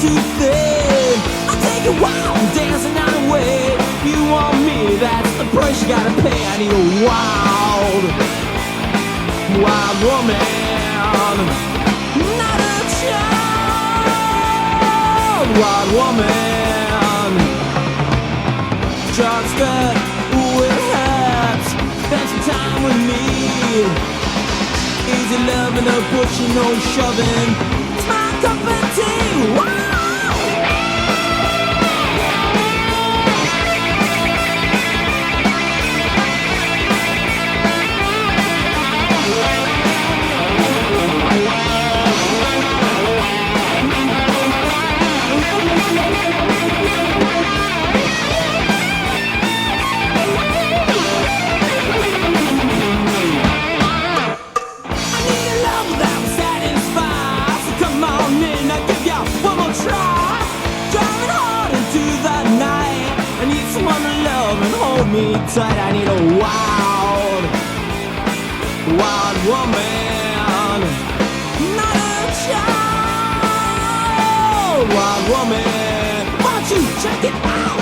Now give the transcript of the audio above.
too thin. I'll take you wild, dancing on the way. You want me, that's the price you gotta pay. I need a wild, wild woman, not a child. Wild woman, drugs that with hats. Spend some time with me. Easy loving, no pushing, no shoving. It's my cup of tea. Wow. Me tight, I need a wild, wild woman, not a child. Wild woman, why don't you check it out?